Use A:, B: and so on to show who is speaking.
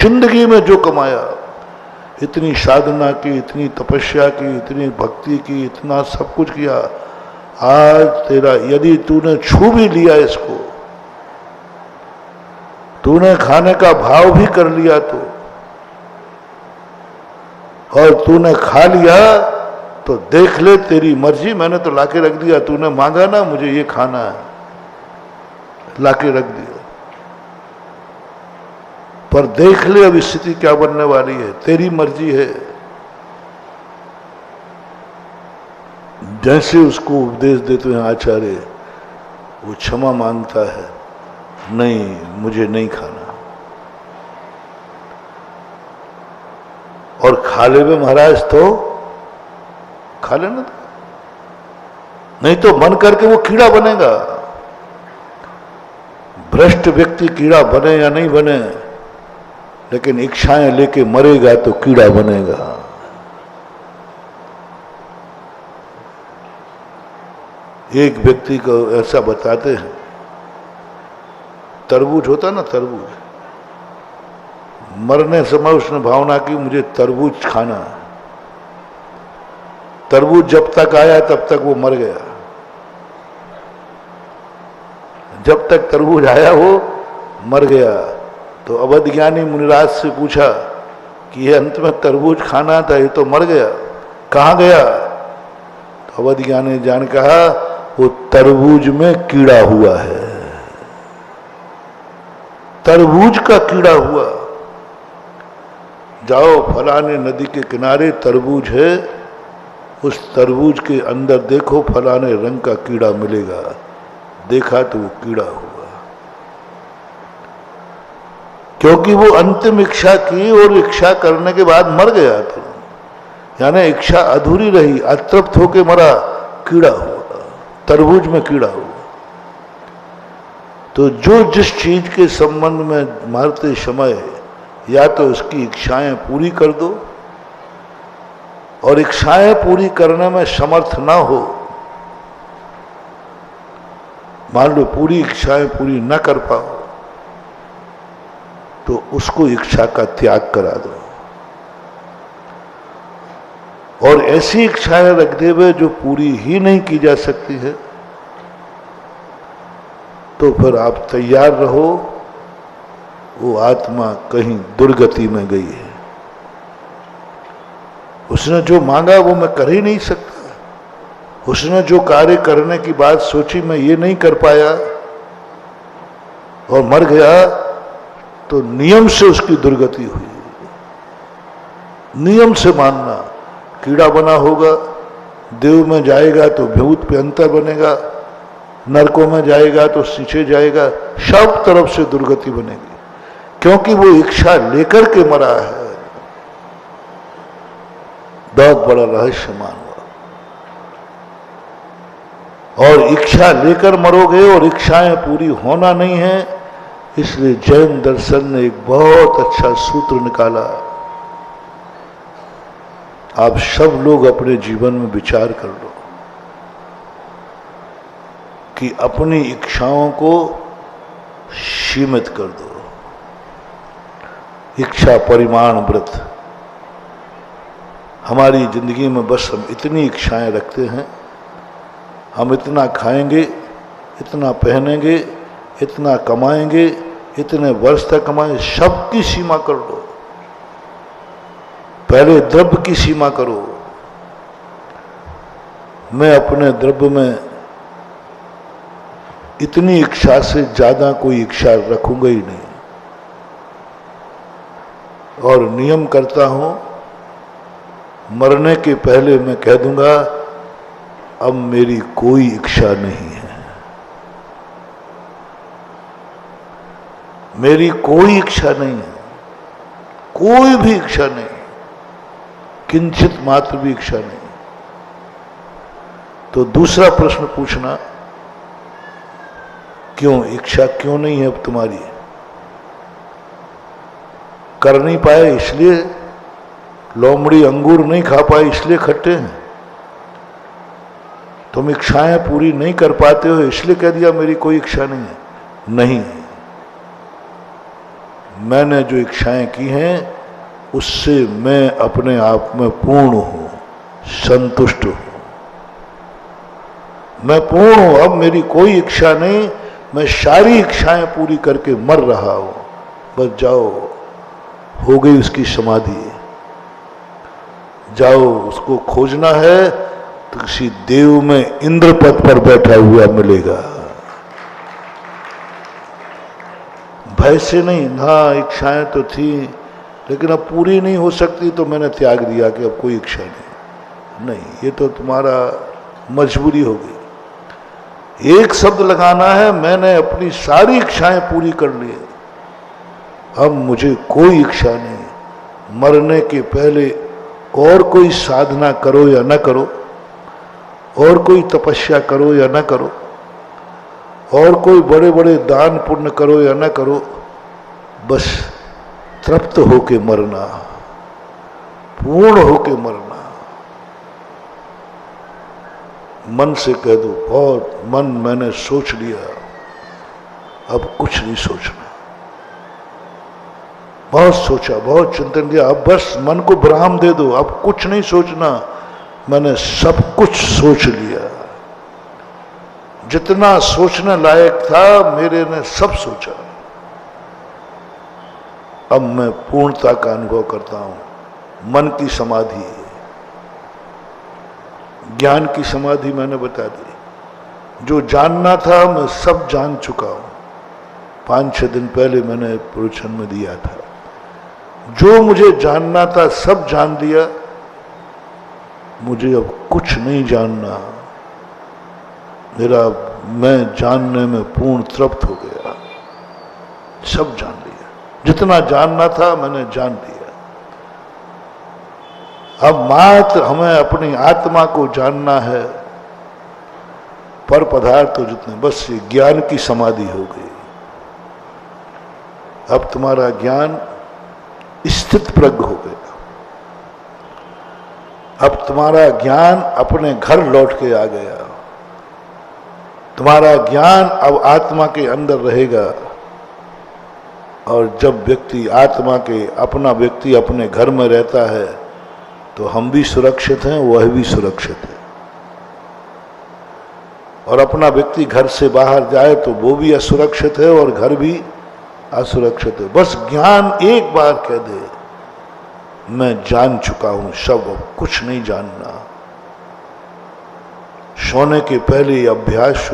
A: जिंदगी में जो कमाया, इतनी साधना की, इतनी तपस्या की, इतनी भक्ति की, इतना सब कुछ किया, आज तेरा यदि तूने छू भी लिया इसको, तूने खाने का भाव भी कर लिया तो, और तूने खा लिया तो देख ले तेरी मर्जी, मैंने तो लाके रख दिया, तूने मांगा ना मुझे ये खाना है, लाके रख दिया, पर देख ले अब स्थिति क्या बनने वाली है, तेरी मर्जी है। जैसे उसको उपदेश देते हैं आचार्य, वो क्षमा मांगता है, नहीं मुझे नहीं खाना, और खा ले में महाराज तो खा लेना तो, नहीं तो मन करके वो कीड़ा बनेगा। भ्रष्ट व्यक्ति कीड़ा बने या नहीं बने, लेकिन इच्छाएं लेके मरेगा तो कीड़ा बनेगा। एक व्यक्ति को ऐसा बताते हैं, तरबूज होता ना तरबूज, मरने समय उसने भावना की मुझे तरबूज खाना है। तरबूज जब तक आया तब तक वो मर गया, जब तक तरबूज आया वो मर गया। तो अवध ज्ञानी मुनिराज से पूछा कि ये अंत में तरबूज खाना था, ये तो मर गया, कहाँ गया? तो अवध ज्ञानी जान कहा वो तरबूज में कीड़ा हुआ है, तरबूज का कीड़ा हुआ। जाओ फलाने नदी के किनारे तरबूज है, उस तरबूज के अंदर देखो फलाने रंग का कीड़ा मिलेगा। देखा तो वो कीड़ा हुआ, क्योंकि वो अंतिम इच्छा की और इच्छा करने के बाद मर गया, तो यानी इच्छा अधूरी रही, अतृप्त होके मरा, कीड़ा हुआ, तरबूज में कीड़ा हुआ। तो जो जिस चीज के संबंध में मरते समय या तो उसकी इच्छाएं पूरी कर दो, और इच्छाएं पूरी करने में समर्थ ना हो, मान लो पूरी इच्छाएं पूरी न कर पाओ, तो उसको इच्छा का त्याग करा दो, और ऐसी इच्छाएं रख दे वे जो पूरी ही नहीं की जा सकती है, तो फिर आप तैयार रहो, वो आत्मा कहीं दुर्गति में गई है। उसने जो मांगा वो मैं कर ही नहीं सकता, उसने जो कार्य करने की बात सोची मैं ये नहीं कर पाया और मर गया, तो नियम से उसकी दुर्गति हुई। नियम से मानना, कीड़ा बना होगा, देव में जाएगा तो भूत पे अंतर बनेगा, नरकों में जाएगा तो नीचे जाएगा, सब तरफ से दुर्गति बनेगी, क्योंकि वो इच्छा लेकर के मरा है। बहुत बड़ा रहस्य मान हुआ। और इच्छा लेकर मरोगे और इच्छाएं पूरी होना नहीं है, इसलिए जैन दर्शन ने एक बहुत अच्छा सूत्र निकाला। आप सब लोग अपने जीवन में विचार कर लो कि अपनी इच्छाओं को सीमित कर दो। इच्छा परिमाण व्रत। हमारी जिंदगी में बस हम इतनी इच्छाएं रखते हैं, हम इतना खाएंगे, इतना पहनेंगे, इतना कमाएंगे, इतने वर्ष तक कमाएंगे, सबकी सीमा कर दो। पहले द्रव्य की सीमा करो। मैं अपने द्रव्य में इतनी इच्छा से ज्यादा कोई इच्छा रखूंगा ही नहीं, और नियम करता हूं मरने के पहले मैं कह दूंगा अब मेरी कोई इच्छा नहीं है, मेरी कोई इच्छा नहीं है, कोई भी इच्छा नहीं, किंचित मात्र भी इच्छा नहीं। तो दूसरा प्रश्न पूछना, क्यों इच्छा क्यों नहीं है अब तुम्हारी? कर नहीं पाए इसलिए? लोमड़ी अंगूर नहीं खा पाए इसलिए खट्टे हैं? तुम इच्छाएं पूरी नहीं कर पाते हो इसलिए कह दिया मेरी कोई इच्छा नहीं है? नहीं, मैंने जो इच्छाएं की हैं उससे मैं अपने आप में पूर्ण हूं, संतुष्ट हूं, मैं पूर्ण हूं, अब मेरी कोई इच्छा नहीं, मैं सारी इच्छाएं पूरी करके मर रहा हूं, बस जाओ, हो गई उसकी समाधि। जाओ, उसको खोजना है तो किसी देव में इंद्र पद पर बैठा हुआ मिलेगा, भय से नहीं। हाँ, इच्छाएं तो थी लेकिन अब पूरी नहीं हो सकती तो मैंने त्याग दिया कि अब कोई इच्छा नहीं, ये तो तुम्हारा मजबूरी हो गई। एक शब्द लगाना है, मैंने अपनी सारी इच्छाएं पूरी कर ली, अब मुझे कोई इच्छा नहीं। मरने के पहले और कोई साधना करो या न करो, और कोई तपस्या करो या न करो, और कोई बड़े बड़े दान पुण्य करो या न करो, बस तृप्त होके मरना, पूर्ण होके मरना। मन से कह दो, बहुत मन मैंने सोच लिया, अब कुछ नहीं सोचना, बहुत सोचा, बहुत चिंतन किया, अब बस मन को विराम दे दो, अब कुछ नहीं सोचना, मैंने सब कुछ सोच लिया, जितना सोचने लायक था मेरे ने सब सोचा, अब मैं पूर्णता का अनुभव करता हूं। मन की समाधि, ज्ञान की समाधि मैंने बता दी। जो जानना था मैं सब जान चुका हूं, 5-6 दिन पहले मैंने प्रवचन में दिया था। जो मुझे जानना था सब जान लिया, मुझे अब कुछ नहीं जानना, मेरा मैं जानने में पूर्ण तृप्त हो गया, सब जान लिया, जितना जानना था मैंने जान लिया। अब मात्र हमें अपनी आत्मा को जानना है, पर पदार्थ तो जितने, बस ये ज्ञान की समाधि हो गई। अब तुम्हारा ज्ञान स्थित प्रज्ञ हो गया, अब तुम्हारा ज्ञान अपने घर लौट के आ गया, तुम्हारा ज्ञान अब आत्मा के अंदर रहेगा। और जब व्यक्ति आत्मा के, अपना व्यक्ति अपने घर में रहता है तो हम भी सुरक्षित हैं, वह भी सुरक्षित है, और अपना व्यक्ति घर से बाहर जाए तो वो भी असुरक्षित है और घर भी असुरक्षित है। बस ज्ञान एक बार कह दे, मैं जान चुका हूं सब, अब कुछ नहीं जानना। सोने के पहले अभ्यास